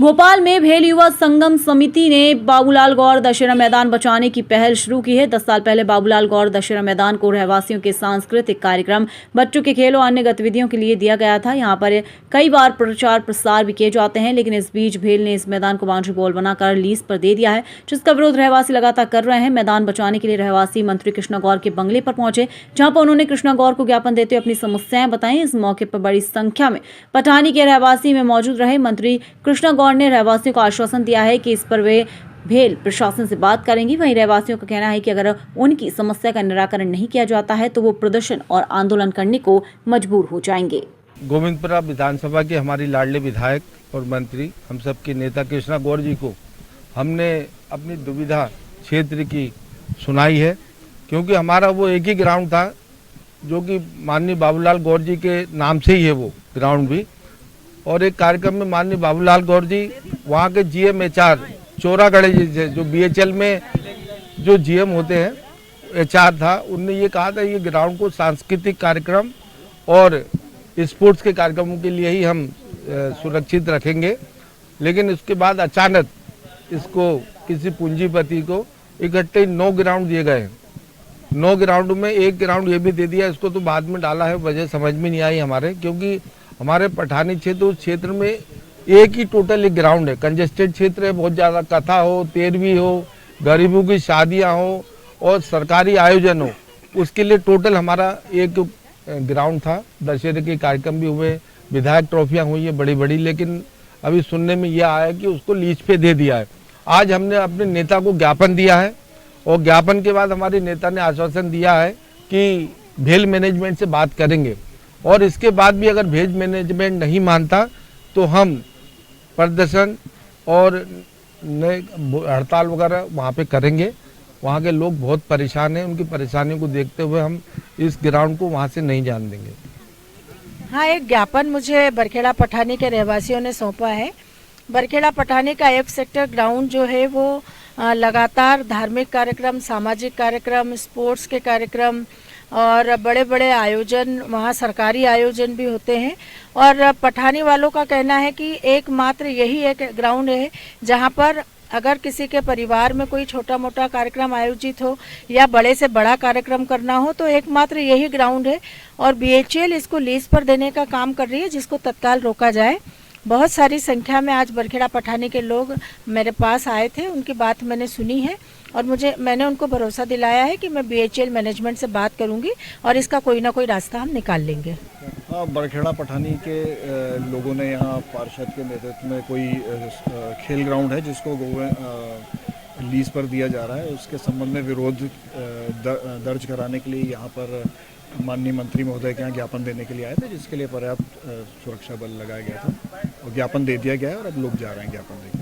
भोपाल में भेल युवा संगम समिति ने बाबूलाल गौर दशहरा मैदान बचाने की पहल शुरू की है। 10 साल पहले बाबूलाल गौर दशहरा मैदान को रहवासियों के सांस्कृतिक कार्यक्रम, बच्चों के खेलों, अन्य गतिविधियों के लिए दिया गया था। यहां पर कई बार प्रचार प्रसार भी किए जाते हैं, लेकिन इस बीच भेल ने इस मैदान को बाउंड्री वॉल बनाकर लीज पर दे दिया है, जिसका विरोध रहवासी लगातार कर रहे हैं। मैदान बचाने के लिए रहवासी मंत्री कृष्णा गौर के बंगले पर पहुंचे, जहां पर उन्होंने कृष्णा गौर को ज्ञापन देते हुए अपनी समस्याएं बताई। इस मौके पर बड़ी संख्या में पठानी के रहवासी में मौजूद रहे। मंत्री कृष्णा गौर ने रहवासियों को आश्वासन दिया है कि इस पर वे भेल प्रशासन से बात करेंगी। वहीं रहवासियों का कहना है कि अगर उनकी समस्या का निराकरण नहीं किया जाता है तो वो प्रदर्शन और आंदोलन करने को मजबूर हो जाएंगे। गोविंदपुरा विधानसभा के हमारी लाडले विधायक और मंत्री हम सब के नेता कृष्णा गौर जी को हमने अपनी दुविधा क्षेत्र की सुनाई है, क्योंकि हमारा वो एक ही ग्राउंड था जो कि माननीय बाबूलाल गौर जी के नाम से ही है वो ग्राउंड भी। और एक कार्यक्रम में माननीय बाबूलाल गौर जी वहाँ के जीएम एचआर चोरागढ़ जी से, जो बीएचएल में जो जीएम होते हैं एचआर था, उनने ये कहा था ये ग्राउंड को सांस्कृतिक कार्यक्रम और स्पोर्ट्स के कार्यक्रमों के लिए ही हम सुरक्षित रखेंगे। लेकिन उसके बाद अचानक इसको किसी पूंजीपति को इकट्ठे 9 ग्राउंड दिए गए। 9 ग्राउंड में एक ग्राउंड ये भी दे दिया, इसको तो बाद में डाला है, वजह समझ में नहीं आई हमारे, क्योंकि हमारे पठानी क्षेत्र उस क्षेत्र में एक ही टोटल एक ग्राउंड है। कंजेस्टेड क्षेत्र है, बहुत ज़्यादा कथा हो, तेरहवीं हो, गरीबों की शादियां हो और सरकारी आयोजन हो, उसके लिए टोटल हमारा एक ग्राउंड था। दशहरे के कार्यक्रम भी हुए, विधायक ट्रॉफियां हुई है बड़ी बड़ी, लेकिन अभी सुनने में यह आया कि उसको लीज पे दे दिया है। आज हमने अपने नेता को ज्ञापन दिया है और ज्ञापन के बाद हमारे नेता ने आश्वासन दिया है कि भेल मैनेजमेंट से बात करेंगे, और इसके बाद भी अगर भेल मैनेजमेंट नहीं मानता तो हम प्रदर्शन और हड़ताल वगैरह वहाँ पे करेंगे। वहाँ के लोग बहुत परेशान हैं, उनकी परेशानियों को देखते हुए हम इस ग्राउंड को वहाँ से नहीं जाने देंगे। हाँ, एक ज्ञापन मुझे बरखेड़ा पठानी के रहवासियों ने सौंपा है। बरखेड़ा पठानी का F सेक्टर ग्राउंड जो है वो लगातार धार्मिक कार्यक्रम, सामाजिक कार्यक्रम, स्पोर्ट्स के कार्यक्रम और बड़े बड़े आयोजन, वहाँ सरकारी आयोजन भी होते हैं। और पठानी वालों का कहना है कि एकमात्र यही एक ग्राउंड है जहाँ पर अगर किसी के परिवार में कोई छोटा मोटा कार्यक्रम आयोजित हो या बड़े से बड़ा कार्यक्रम करना हो तो एकमात्र यही ग्राउंड है, और BHEL इसको लीज पर देने का काम कर रही है, जिसको तत्काल रोका जाए। बहुत सारी संख्या में आज बरखेड़ा पठानी के लोग मेरे पास आए थे, उनकी बात मैंने सुनी है और मैंने उनको भरोसा दिलाया है कि मैं BHEL मैनेजमेंट से बात करूंगी और इसका कोई ना कोई रास्ता हम निकाल लेंगे। बरखेड़ा पठानी के लोगों ने यहाँ पार्षद के नेतृत्व में कोई खेल ग्राउंड है जिसको लीज पर दिया जा रहा है, उसके संबंध में विरोध दर्ज कराने के लिए यहाँ पर माननीय मंत्री महोदय के यहाँ ज्ञापन देने के लिए आए थे, जिसके लिए पर्याप्त सुरक्षा बल लगाया गया था और ज्ञापन दे दिया गया है और अब लोग जा रहे हैं ज्ञापन देने।